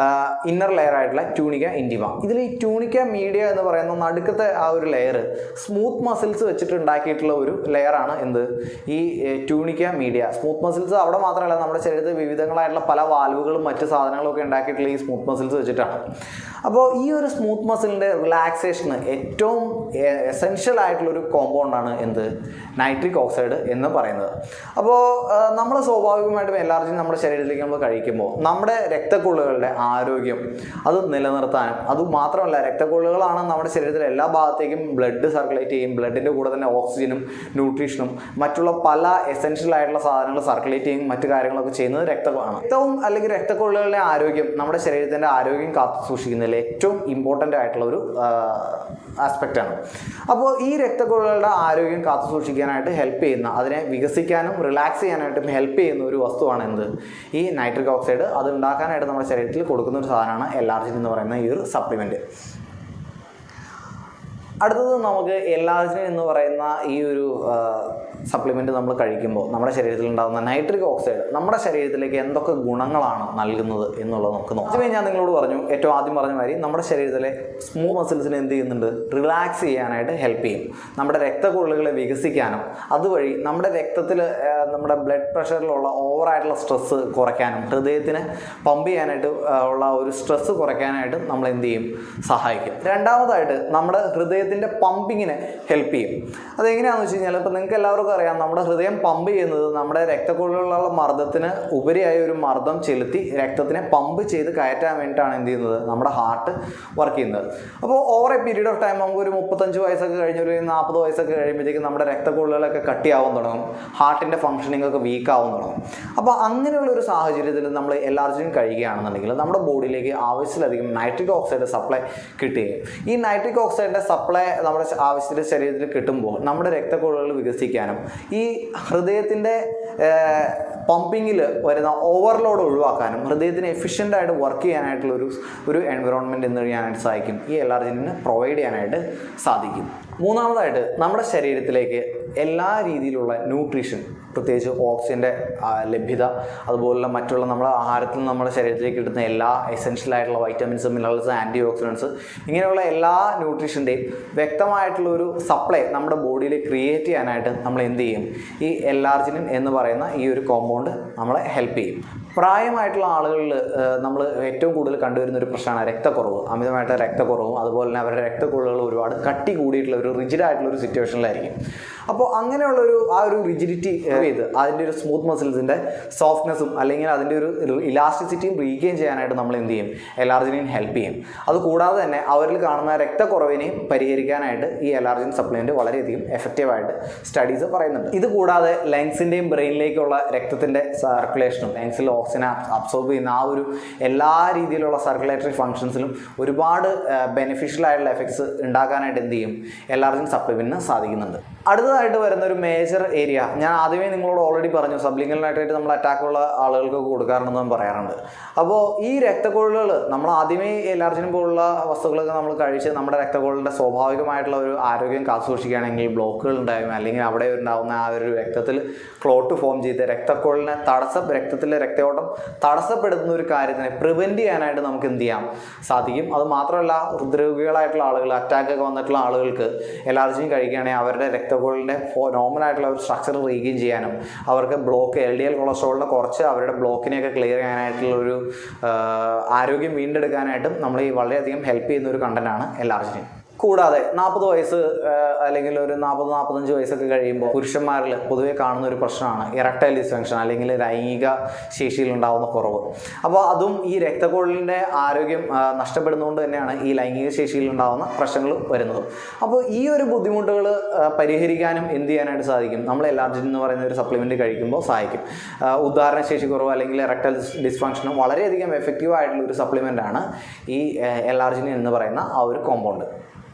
S2: ഇന്നർ ലെയർ ആയിട്ടുള്ള ട്യൂണിക്ക ഇൻറ്റിമ. ഇതിൽ ഈ ട്യൂണിക്ക മീഡിയ എന്ന് പറയുന്ന നടുക്കത്തെ ആ ഒരു ലെയർ സ്മൂത്ത് മസിൽസ് വെച്ചിട്ട് ഉണ്ടാക്കിയിട്ടുള്ള ഒരു ലെയറാണ് എന്ത്, ഈ ട്യൂണിക്ക മീഡിയ. സ്മൂത്ത് മസിൽസ് അവിടെ മാത്രമല്ല, നമ്മുടെ ശരീരത്തിൽ വിവിധങ്ങളായിട്ടുള്ള പല വാൽവുകളും മറ്റ് സാധനങ്ങളും ഒക്കെ ഉണ്ടാക്കിയിട്ടുള്ള ഈ സ്മൂത്ത് മസിൽസ് വെച്ചിട്ടാണ്. അപ്പോൾ ഈ ഒരു സ്മൂത്ത് മസിലിൻ്റെ റിലാക്സേഷന് ഏറ്റവും എസെൻഷ്യൽ ആയിട്ടുള്ളൊരു കോമ്പൗണ്ടാണ് എന്ത്, നൈട്രിക് ഓക്സൈഡ് എന്ന് പറയുന്നത്. അപ്പോൾ നമ്മൾ സ്വാഭാവികമായിട്ടും എല്ലാവർക്കും നമ്മുടെ ശരീരത്തിലേക്ക് നമ്മൾ കഴിക്കുമ്പോൾ നമ്മുടെ രക്തക്കൊള്ളുകളുടെ ആരോഗ്യം അത് നിലനിർത്താനും, അതുമാത്രമല്ല രക്തക്കൊള്ളുകളാണ് നമ്മുടെ ശരീരത്തിലെ എല്ലാ ഭാഗത്തേക്കും ബ്ലഡ് സർക്കുലേറ്റ് ചെയ്യും. ബ്ലഡിൻ്റെ കൂടെ തന്നെ ഓക്സിജനും ന്യൂട്രീഷനും മറ്റുള്ള പല എസെൻഷ്യൽ ആയിട്ടുള്ള സാധനങ്ങൾ സർക്കുലേറ്റ് ചെയ്യും, മറ്റു കാര്യങ്ങളൊക്കെ ചെയ്യുന്നത് രക്തമാണ്. രക്തവും അല്ലെങ്കിൽ രക്തക്കൊള്ളുകളുടെ ആരോഗ്യം നമ്മുടെ ശരീരത്തിൻ്റെ ആരോഗ്യം കാത്തു സൂക്ഷിക്കുന്നതിൽ ഏറ്റവും ഇമ്പോർട്ടൻ്റ് ആയിട്ടുള്ള ഒരു ആസ്പെക്റ്റാണ്. അപ്പോൾ ഈ രക്തക്കൊള്ളുകളുടെ ആരോഗ്യം കാത്തു സൂക്ഷിക്കാനായിട്ട് ഹെൽപ്പ് ചെയ്യുന്ന, അതിനെ വികസിക്കാനും റിലാക്സ് ചെയ്യാനായിട്ടും ഹെൽപ്പ് ചെയ്യുന്ന ഒരു വസ്തുവാണ് എന്ത്, ഈ നൈട്രിക് ഓക്സൈഡ്. അത് ഉണ്ടാക്കാനായിട്ട് നമ്മുടെ ശരീരത്തിൽ കൊടുക്കുന്ന ഒരു സാധനമാണ് എൽ-ആർജിനിൻ എന്ന് പറയുന്ന ഈ ഒരു സപ്ലിമെൻറ്റ്. അടുത്തത് നമുക്ക് എൽ-ആർജിനിൻ എന്ന് പറയുന്ന ഈ ഒരു സപ്ലിമെൻറ്റ് നമ്മൾ കഴിക്കുമ്പോൾ നമ്മുടെ ശരീരത്തിൽ ഉണ്ടാകുന്ന നൈട്രിക് ഓക്സൈഡ് നമ്മുടെ ശരീരത്തിലേക്ക് എന്തൊക്കെ ഗുണങ്ങളാണ് നൽകുന്നത് എന്നുള്ളത് നമുക്ക് നോക്കാം. ആദ്യമേ ഞാൻ നിങ്ങളോട് പറഞ്ഞു, ഏറ്റവും ആദ്യം പറഞ്ഞ മാതിരി നമ്മുടെ ശരീരത്തിലെ സ്മൂത്ത് മസിൽസിനെ എന്ത് ചെയ്യുന്നുണ്ട്, റിലാക്സ് ചെയ്യാനായിട്ട് ഹെൽപ്പ് ചെയ്യും. നമ്മുടെ രക്തക്കൊള്ളുകളെ വികസിക്കാനും അതുവഴി നമ്മുടെ രക്തത്തിൽ നമ്മുടെ ബ്ലഡ് പ്രഷറിലുള്ള ഓവറായിട്ടുള്ള സ്ട്രെസ്സ് കുറയ്ക്കാനും ഹൃദയത്തിന് പമ്പ് ചെയ്യാനായിട്ട് ഉള്ള ഒരു സ്ട്രെസ്സ് കുറയ്ക്കാനായിട്ട് നമ്മൾ എന്ത് ചെയ്യും, സഹായിക്കും. രണ്ടാമതായിട്ട് നമ്മുടെ ഹൃദയത്തിൻ്റെ പമ്പിങ്ങിനെ ഹെൽപ്പ് ചെയ്യും. അതെങ്ങനെയാണെന്ന് വെച്ച് കഴിഞ്ഞാൽ, ഇപ്പോൾ നിങ്ങൾക്ക് എല്ലാവർക്കും അറിയാം, നമ്മുടെ ഹൃദയം പമ്പ് ചെയ്യുന്നത് നമ്മുടെ രക്തക്കൊള്ളുകളുള്ള മർദ്ദത്തിന് ഉപരിയായ ഒരു മർദ്ദം ചെലുത്തി രക്തത്തിനെ പമ്പ് ചെയ്ത് കയറ്റാൻ വേണ്ടിയിട്ടാണ് എന്ത് ചെയ്യുന്നത്, നമ്മുടെ ഹാർട്ട് വർക്ക് ചെയ്യുന്നത്. അപ്പോൾ over A period of time നമുക്ക് ഒരു 35 വയസ്സൊക്കെ കഴിഞ്ഞ് ഒരു 40 വയസ്സൊക്കെ കഴിയുമ്പോഴത്തേക്കും നമ്മുടെ രക്തക്കൊള്ളുകളൊക്കെ കട്ടിയാവാൻ തുടങ്ങും, ഹാർട്ടിൻ്റെ ഫംഗ്ഷനിങ് ഒക്കെ വീക്കാവാൻ തുടങ്ങും. അപ്പോൾ അങ്ങനെയുള്ള ഒരു സാഹചര്യത്തിൽ നമ്മൾ എൽ-ആർജിനിൻ കഴിക്കുകയാണെന്നുണ്ടെങ്കിൽ നമ്മുടെ ബോഡിയിലേക്ക് ആവശ്യത്തിലധികം നൈട്രിക് ഓക്സൈഡ് സപ്ലൈ കിട്ടുകയും ഈ നൈട്രിക് ഓക്സൈഡിൻ്റെ സപ്ലൈ നമ്മുടെ ആവശ്യത്തിന് ശരീരത്തിൽ കിട്ടുമ്പോൾ നമ്മുടെ രക്തക്കൊള്ളുകൾ വികസിക്കാനും ഈ ഹൃദയത്തിൻ്റെ പമ്പിങ്ങിൽ വരുന്ന ഓവർലോഡ് ഒഴിവാക്കാനും ഹൃദയത്തിന് എഫിഷ്യൻ്റായിട്ട് വർക്ക് ചെയ്യാനായിട്ടുള്ള ഒരു എൻവിറോൺമെൻറ്റ് എന്ന് ചെയ്യാനായിട്ട് സാധിക്കും. ഈ എൽ-ആർജിനിന് പ്രൊവൈഡ് ചെയ്യാനായിട്ട് സാധിക്കും. മൂന്നാമതായിട്ട് നമ്മുടെ ശരീരത്തിലേക്ക് എല്ലാ രീതിയിലുള്ള ന്യൂട്രീഷൻ, പ്രത്യേകിച്ച് ഓക്സിജൻ്റെ ലഭ്യത, അതുപോലുള്ള മറ്റുള്ള നമ്മുടെ ആഹാരത്തിൽ നിന്ന് നമ്മുടെ ശരീരത്തിലേക്ക് കിട്ടുന്ന എല്ലാ എസെൻഷ്യൽ ആയിട്ടുള്ള വൈറ്റമിൻസ്, മിനറൽസ്, ആൻറ്റി ഓക്സിഡൻസ്, ഇങ്ങനെയുള്ള എല്ലാ ന്യൂട്രീഷൻ്റെയും വ്യക്തമായിട്ടുള്ള ഒരു സപ്ലൈ നമ്മുടെ ബോഡിയിൽ ക്രിയേറ്റ് ചെയ്യാനായിട്ട് നമ്മൾ എന്ത് ചെയ്യും, ഈ എൽ-ആർജിനിൻ എന്ന് പറയുന്ന ഈ ഒരു കോമ്പൗണ്ട് നമ്മളെ ഹെൽപ്പ് ചെയ്യും. പ്രായമായിട്ടുള്ള ആളുകളിൽ നമ്മൾ ഏറ്റവും കൂടുതൽ കണ്ടുവരുന്ന ഒരു പ്രശ്നമാണ് രക്തക്കുറവ്, അമിതമായിട്ടുള്ള രക്തക്കുറവും അതുപോലെ തന്നെ അവരുടെ രക്തക്കൊള്ളുകൾ ഒരുപാട് കട്ടി കൂടിയിട്ടുള്ള ഒരു റിജിഡായിട്ടുള്ള ഒരു സിറ്റുവേഷനിലായിരിക്കും. അപ്പോൾ അങ്ങനെയുള്ളൊരു ആ ഒരു റിജിഡിറ്റി ചെയ്ത് അതിൻ്റെ ഒരു സ്മൂത്ത് മസിൽസിൻ്റെ സോഫ്റ്റ്നെസ്സും അല്ലെങ്കിൽ അതിൻ്റെ ഒരു ഇലാസ്റ്റിസിറ്റിയും റീഗെയിൻ ചെയ്യാനായിട്ട് നമ്മൾ എന്ത് ചെയ്യും, എൽ-ആർജിനിൻ ഹെൽപ്പ് ചെയ്യും. അതുകൂടാതെ തന്നെ അവരിൽ കാണുന്ന രക്തക്കുറവിനെയും പരിഹരിക്കാനായിട്ട് ഈ എൽ-ആർജിനിൻ സപ്ലിമെൻറ്റ് വളരെയധികം എഫക്റ്റീവായിട്ട് സ്റ്റഡീസ് പറയുന്നുണ്ട്. ഇത് കൂടാതെ ലങ്സിൻ്റെയും ബ്രെയിനിലേക്കുള്ള രക്തത്തിൻ്റെ സർക്കുലേഷനും ലങ്സിൽ ഓക്സിജൻ അബ്സോർബ് ചെയ്യുന്ന ആ ഒരു എല്ലാ രീതിയിലുള്ള സർക്കുലേറ്ററി ഫങ്ഷൻസിലും ഒരുപാട് ബെനിഫിഷ്യൽ ആയിട്ടുള്ള എഫക്ട്സ് ഉണ്ടാക്കാനായിട്ട് എന്ത് ചെയ്യും, എൽ-ആർജിനിൻ സപ്ലിമെൻറ്റിന് സാധിക്കുന്നുണ്ട്. അടുത്തതായിട്ട് വരുന്ന ഒരു മേജർ ഏരിയ ഞാൻ ആദ്യമേ നിങ്ങളോട് ഓൾറെഡി പറഞ്ഞു, സബ്ലിംഗൽ നൈട്രേറ്റ് നമ്മൾ അറ്റാക്കുള്ള ആളുകൾക്ക് കൊടുക്കാറുണ്ടെന്ന് ഞാൻ പറയാറുണ്ട്. അപ്പോൾ ഈ രക്തക്കൊള്ളുകൾ നമ്മൾ ആദ്യമേ എൽ-ആർജിനിൻ പോലുള്ള വസ്തുക്കളൊക്കെ നമ്മൾ കഴിച്ച് നമ്മുടെ രക്തക്കൊള്ളിൻ്റെ സ്വാഭാവികമായിട്ടുള്ള ഒരു ആരോഗ്യം കാത്തു സൂക്ഷിക്കുകയാണെങ്കിൽ ബ്ലോക്കുകൾ ഉണ്ടാകും, അല്ലെങ്കിൽ അവിടെ ഉണ്ടാകുന്ന ആ ഒരു രക്തത്തിൽ ക്ലോട്ട് ഫോം ചെയ്ത് രക്തക്കൊള്ളിനെ രക്തത്തിലെ രക്തയോട്ടം തടസ്സപ്പെടുത്തുന്ന ഒരു കാര്യത്തിനെ പ്രിവെൻറ്റ് ചെയ്യാനായിട്ട് നമുക്ക് എന്ത് ചെയ്യാം, സാധിക്കും. അത് മാത്രമല്ല ഹൃദ്രോഗികളായിട്ടുള്ള ആളുകൾ, അറ്റാക്കൊക്കെ വന്നിട്ടുള്ള ആളുകൾക്ക് എൽ-ആർജിനിൻ കഴിക്കുകയാണെങ്കിൽ അവരുടെ രക്തക്കൊള്ളിൻ്റെ നോർമലായിട്ടുള്ള ഒരു സ്ട്രക്ചർ റീഗെയിൻ ചെയ്യാനും അവർക്ക് LDL കൊളസ്ട്രോളിനെ കുറച്ച് അവരുടെ ബ്ലോക്കിനെയൊക്കെ ക്ലിയർ ചെയ്യാനായിട്ടുള്ളൊരു ആരോഗ്യം വീണ്ടെടുക്കാനായിട്ടും നമ്മൾ ഈ വളരെയധികം ഹെൽപ്പ് ചെയ്യുന്ന ഒരു കണ്ടൻ്റാണ് എൽ-ആർജിനിൻ. കൂടാതെ 40 വയസ്സ് അല്ലെങ്കിൽ ഒരു 40-45 വയസ്സൊക്കെ കഴിയുമ്പോൾ പുരുഷന്മാരിൽ പൊതുവെ കാണുന്ന ഒരു പ്രശ്നമാണ് ഇറക്ടൈൽ ഡിസ്ഫങ്ഷൻ അല്ലെങ്കിൽ ലൈംഗിക ശേഷിയിലുണ്ടാകുന്ന കുറവ്. അപ്പോൾ അതും ഈ രക്തക്കൊള്ളിൻ്റെ ആരോഗ്യം നഷ്ടപ്പെടുന്നതുകൊണ്ട് തന്നെയാണ് ഈ ലൈംഗിക ശേഷിയിലുണ്ടാകുന്ന പ്രശ്നങ്ങൾ വരുന്നത്. അപ്പോൾ ഈ ഒരു ബുദ്ധിമുട്ടുകൾ പരിഹരിക്കാനും എന്ത് ചെയ്യാനായിട്ട് സാധിക്കും, നമ്മൾ എൽ-ആർജിനിൻ എന്ന് പറയുന്ന ഒരു സപ്ലിമെൻറ്റ് കഴിക്കുമ്പോൾ സഹായിക്കും. ഉദാഹരണശേഷി കുറവ് അല്ലെങ്കിൽ ഇറക്ടൈൽ ഡിസ്ഫങ്ഷനും വളരെയധികം എഫക്റ്റീവ് ആയിട്ടുള്ള ഒരു സപ്ലിമെൻ്റാണ് ഈ എൽ-ആർജിനിൻ എന്ന് പറയുന്ന ആ ഒരു കോമ്പൗണ്ട്.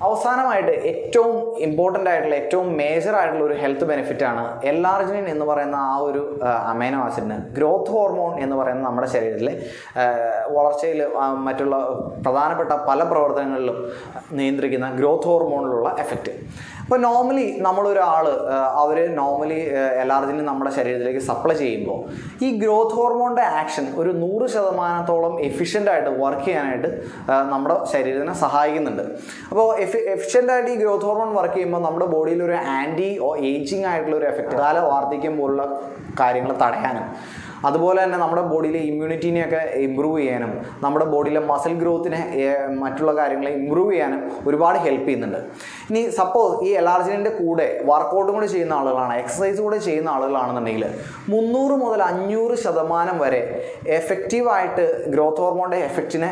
S2: അവസാനമായിട്ട് ഏറ്റവും ഇമ്പോർട്ടൻ്റ് ആയിട്ടുള്ള ഏറ്റവും മേജർ ആയിട്ടുള്ള ഒരു ഹെൽത്ത് ബെനിഫിറ്റാണ് L-arginine എന്ന് പറയുന്ന ആ ഒരു അമൈനോ ആസിഡിന് ഗ്രോത്ത് ഹോർമോൺ എന്ന് പറയുന്ന നമ്മുടെ ശരീരത്തിലെ വളർച്ചയിൽ മറ്റുള്ള പ്രധാനപ്പെട്ട പല പ്രവർത്തനങ്ങളിലും നിയന്ത്രിക്കുന്ന ഗ്രോത്ത് ഹോർമോണിലുള്ള എഫക്റ്റ്. അപ്പോൾ നോർമലി നമ്മളൊരാൾ അവർ നോർമലി L-arginine നമ്മുടെ ശരീരത്തിലേക്ക് സപ്ലൈ ചെയ്യുമ്പോൾ ഈ ഗ്രോത്ത് ഹോർമോണിൻ്റെ ആക്ഷൻ ഒരു 100% എഫിഷ്യൻ്റായിട്ട് വർക്ക് ചെയ്യാനായിട്ട് നമ്മുടെ ശരീരത്തിനെ സഹായിക്കുന്നുണ്ട്. അപ്പോൾ എഫിഷ്യൻ്റായിട്ട് ഈ ഗ്രോത്ത് ഹോർമോൺ വർക്ക് ചെയ്യുമ്പോൾ നമ്മുടെ ബോഡിയിൽ ഒരു ആൻറ്റി ഏജിങ് ആയിട്ടുള്ള ഒരു എഫക്റ്റ്, കാല വാർദ്ധക്യം പോലുള്ള കാര്യങ്ങൾ തടയാനും അതുപോലെ തന്നെ നമ്മുടെ ബോഡിയിലെ ഇമ്മ്യൂണിറ്റീനെയൊക്കെ ഇമ്പ്രൂവ് ചെയ്യാനും നമ്മുടെ ബോഡിയിലെ മസിൽ ഗ്രോത്തിനെ മറ്റുള്ള കാര്യങ്ങളെ ഇമ്പ്രൂവ് ചെയ്യാനും ഒരുപാട് ഹെൽപ്പ് ചെയ്യുന്നുണ്ട്. ഇനി സപ്പോസ് ഈ L-arginine കൂടെ വർക്കൗട്ടും കൂടി ചെയ്യുന്ന ആളുകളാണ്, എക്സസൈസ് കൂടെ ചെയ്യുന്ന ആളുകളാണെന്നുണ്ടെങ്കിൽ 300 മുതൽ 500% വരെ എഫക്റ്റീവായിട്ട് ഗ്രോത്ത് ഹോർമോണിൻ്റെ എഫക്റ്റിനെ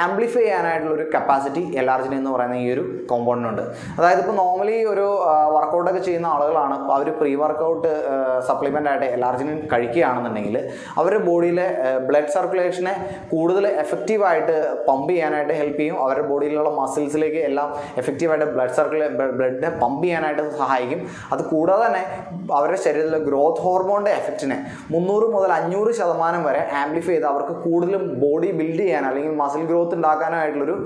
S2: ആംപ്ലിഫൈ ചെയ്യാനായിട്ടുള്ളൊരു കപ്പാസിറ്റി L-arginine എന്ന് പറയുന്ന ഈ ഒരു കോമ്പൗണ്ടിനുണ്ട്. അതായത് ഇപ്പോൾ നോർമലി ഒരു വർക്കൗട്ടൊക്കെ ചെയ്യുന്ന ആളുകളാണ്, അവർ പ്രീ വർക്കൗട്ട് സപ്ലിമെൻ്റ് ആയിട്ട് L-arginine കഴിക്കുകയാണെന്നുണ്ടെങ്കിൽ അവരുടെ ബോഡിയിലെ ബ്ലഡ് സർക്കുലേഷനെ കൂടുതൽ എഫക്റ്റീവായിട്ട് പമ്പ് ചെയ്യാനായിട്ട് ഹെൽപ്പ് ചെയ്യും. അവരുടെ ബോഡിയിലുള്ള മസിൽസിലേക്ക് എല്ലാം എഫക്റ്റീവായിട്ട് ബ്ലഡിനെ പമ്പ് ചെയ്യാനായിട്ട് സഹായിക്കും. അത് കൂടാതെ തന്നെ അവരുടെ ശരീരത്തിലെ ഗ്രോത്ത് ഹോർമോണിൻ്റെ എഫക്റ്റിനെ 300 മുതൽ 500% വരെ ആംപ്ലിഫൈ ചെയ്ത് അവർക്ക് കൂടുതലും ബോഡി ബിൽഡ് ചെയ്യാൻ അല്ലെങ്കിൽ മസിൽ ഗ്രോത്ത് ഉണ്ടാക്കാനായിട്ടുള്ളൊരു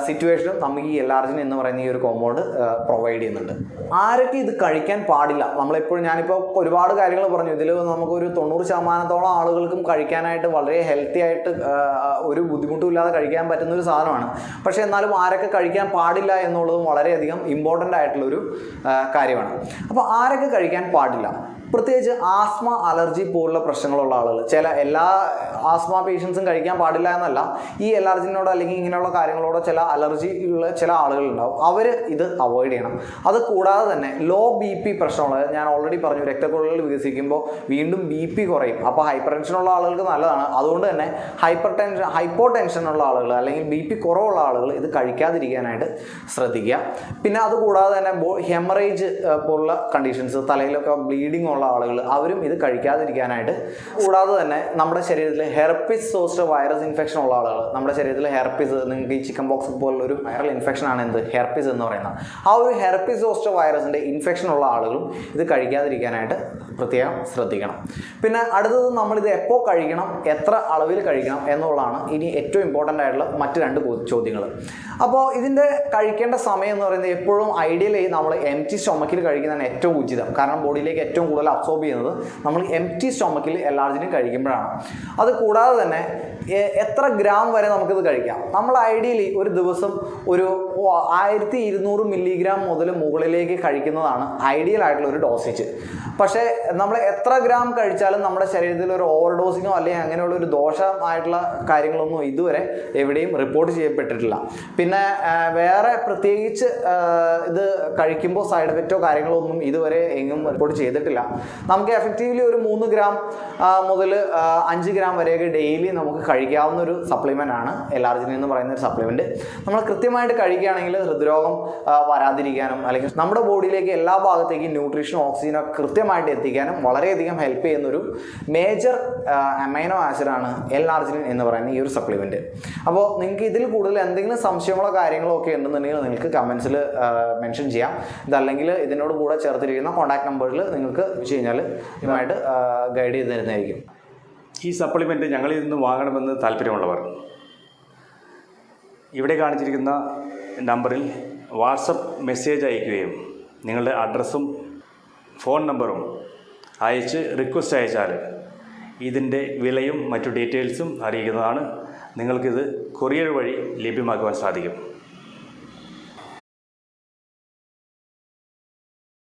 S2: സിറ്റുവേഷനും നമുക്ക് ഈ L-arginine എന്ന് പറയുന്ന ഈ ഒരു കോമ്പൗണ്ട് പ്രൊവൈഡ് ചെയ്യുന്നുണ്ട്. ആരൊക്കെ ഇത് കഴിക്കാൻ പാടില്ല? ഞാനിപ്പോൾ ഒരുപാട് കാര്യങ്ങൾ പറഞ്ഞു. ഇതിൽ നമുക്കൊരു 90% ആളുകൾക്കും കഴിക്കാനായിട്ട് വളരെ ഹെൽത്തി ആയിട്ട് ഒരു ബുദ്ധിമുട്ടും ഇല്ലാതെ കഴിക്കാൻ പറ്റുന്ന ഒരു സാധനമാണ്. പക്ഷേ എന്നാലും ആരൊക്കെ കഴിക്കാൻ പാടില്ല എന്നുള്ളതും വളരെയധികം ഇമ്പോർട്ടൻ്റ് ആയിട്ടുള്ളൊരു കാര്യമാണ്. അപ്പോൾ ആരൊക്കെ കഴിക്കാൻ പാടില്ല? പ്രത്യേകിച്ച് ആസ്മ, അലർജി പോലുള്ള പ്രശ്നങ്ങളുള്ള ആളുകൾ, എല്ലാ ആസ്മ പേഷ്യൻസും കഴിക്കാൻ പാടില്ല എന്നല്ല, ഈ L-arginine അല്ലെങ്കിൽ ഇങ്ങനെയുള്ള കാര്യങ്ങളോടോ ചില അലർജി ഉള്ള ചില ആളുകളുണ്ടാവും, അവർ ഇത് അവോയ്ഡ് ചെയ്യണം. അത് കൂടാതെ തന്നെ ലോ BP പ്രശ്നമുള്ളത്, ഞാൻ ഓൾറെഡി പറഞ്ഞു, രക്തക്കുഴലുകൾ വികസിക്കുമ്പോൾ വീണ്ടും BP കുറയും. അപ്പോൾ ഹൈപ്പർ ടെൻഷനുള്ള ആളുകൾക്ക് നല്ലതാണ്. അതുകൊണ്ട് തന്നെ ഹൈപ്പോ ടെൻഷനുള്ള ആളുകൾ അല്ലെങ്കിൽ BP കുറവുള്ള ആളുകൾ ഇത് കഴിക്കാതിരിക്കാനായിട്ട് ശ്രദ്ധിക്കുക. പിന്നെ അതുകൂടാതെ തന്നെ ഹെമറേജ് പോലുള്ള കണ്ടീഷൻസ്, തലയിലൊക്കെ ബ്ലീഡിങ് ഉള്ള ആളുകൾ, അവരും ഇത് കഴിക്കാതിരിക്കാനായിട്ട്. കൂടാതെ തന്നെ നമ്മുടെ ശരീരത്തിൽ ഹെർപ്പിസ് സോസ്റ്റർ വൈറസ് ഇൻഫെക്ഷൻ ഉള്ള ആളുകൾ, നമ്മുടെ ശരീരത്തിൽ ഹെർപ്പിസ്, നിങ്ങൾക്ക് ഈ ചിക്കൻ ബോക്സ് പോലുള്ളൊരു വൈറൽ ഇൻഫെക്ഷൻ ആണ് എന്ത് ഹെർപ്പിസ് എന്ന് പറയുന്നത്, ആ ഒരു ഹെർപ്പിസ് സോസ്റ്റർ വൈറസിൻ്റെ ഇൻഫെക്ഷൻ ഉള്ള ആളുകളും ഇത് കഴിക്കാതിരിക്കാനായിട്ട് പ്രത്യേകം ശ്രദ്ധിക്കണം. പിന്നെ അടുത്തത്, നമ്മളിത് എപ്പോൾ കഴിക്കണം, എത്ര അളവിൽ കഴിക്കണം എന്നുള്ളതാണ് ഇനി ഏറ്റവും ഇമ്പോർട്ടൻ്റ് ആയിട്ടുള്ള മറ്റ് 2 ചോദ്യങ്ങൾ. അപ്പോൾ ഇതിൻ്റെ കഴിക്കേണ്ട സമയം എന്ന് പറയുന്നത് എപ്പോഴും ഐഡിയലി നമ്മൾ എംപ്റ്റി സ്റ്റൊമക്കിൽ കഴിക്കുന്നതാണ് ഏറ്റവും ഉചിതം. കാരണം ബോഡിയിലേക്ക് ഏറ്റവും കൂടുതൽ അബ്സോർബ് ചെയ്യുന്നത് നമ്മൾ എംപ്റ്റി സ്റ്റൊമക്കിൽ L-arginine കഴിക്കുമ്പോഴാണ്. അത് കൂടാതെ തന്നെ എത്ര ഗ്രാം വരെ നമുക്കിത് കഴിക്കാം? നമ്മൾ ഐഡിയലി ഒരു ദിവസം ഒരു 1200 മില്ലിഗ്രാം മുതൽ മുകളിലേക്ക് കഴിക്കുന്നതാണ് ഐഡിയൽ ആയിട്ടുള്ള ഒരു ഡോസേജ്. പക്ഷേ നമ്മൾ എത്ര ഗ്രാം കഴിച്ചാലും നമ്മുടെ ശരീരത്തിൽ ഒരു ഓവർ ഡോസിങ്ങോ അല്ലെങ്കിൽ അങ്ങനെയുള്ള ഒരു ദോഷമായിട്ടുള്ള കാര്യങ്ങളൊന്നും ഇതുവരെ എവിടെയും റിപ്പോർട്ട് ചെയ്യപ്പെട്ടിട്ടില്ല. പിന്നെ വേറെ പ്രത്യേകിച്ച് ഇത് കഴിക്കുമ്പോൾ സൈഡ് എഫക്റ്റോ കാര്യങ്ങളോ ഒന്നും ഇതുവരെ എങ്ങും റിപ്പോർട്ട് ചെയ്തിട്ടില്ല. നമുക്ക് എഫക്റ്റീവ്ലി ഒരു 3 ഗ്രാം മുതൽ 5 ഗ്രാം വരെയൊക്കെ ഡെയിലി നമുക്ക് കഴിക്കാവുന്ന ഒരു സപ്ലിമെൻ്റ് ആണ് L-arginine എന്ന് പറയുന്ന ഒരു സപ്ലിമെൻറ്റ്. നമ്മൾ കൃത്യമായിട്ട് കഴിക്കുകയാണെങ്കിൽ ഹൃദ്രോഗം വരാതിരിക്കാനും അല്ലെങ്കിൽ നമ്മുടെ ബോഡിയിലേക്ക് എല്ലാ ഭാഗത്തേക്കും ന്യൂട്രീഷനും ഓക്സിജനും കൃത്യമായിട്ട് എത്തിക്കാനും വളരെയധികം ഹെൽപ്പ് ചെയ്യുന്നൊരു മേജർ അമൈനോ ആസിഡാണ് L-arginine എന്ന് പറയുന്ന ഈ ഒരു സപ്ലിമെൻറ്റ്. അപ്പോൾ നിങ്ങൾക്ക് ഇതിൽ കൂടുതൽ എന്തെങ്കിലും സംശയങ്ങളോ കാര്യങ്ങളോ ഒക്കെ ഉണ്ടെന്നുണ്ടെങ്കിൽ നിങ്ങൾക്ക് കമൻസിൽ മെൻഷൻ ചെയ്യാം. ഇതല്ലെങ്കിൽ ഇതിനോട് കൂടെ ചേർത്തിരിക്കുന്ന കോൺടാക്ട് നമ്പറിൽ നിങ്ങൾക്ക് വെച്ച് കഴിഞ്ഞാൽ ഇതുമായിട്ട് ഗൈഡ് ചെയ്ത് തരുന്നതായിരിക്കും.
S1: ഈ സപ്ലിമെൻറ്റ് ഞങ്ങളിൽ നിന്ന് വാങ്ങണമെന്ന് താല്പര്യമുള്ളവർ ഇവിടെ കാണിച്ചിരിക്കുന്ന നമ്പറിൽ വാട്സപ്പ് മെസ്സേജ് അയക്കുകയും നിങ്ങളുടെ അഡ്രസ്സും ഫോൺ നമ്പറും അയച്ച് റിക്വസ്റ്റ് അയച്ചാൽ ഇതിൻ്റെ വിലയും മറ്റു ഡീറ്റെയിൽസും അറിയിക്കുന്നതാണ്. നിങ്ങൾക്കിത് കൊറിയർ വഴി ലഭ്യമാക്കുവാൻ സാധിക്കും.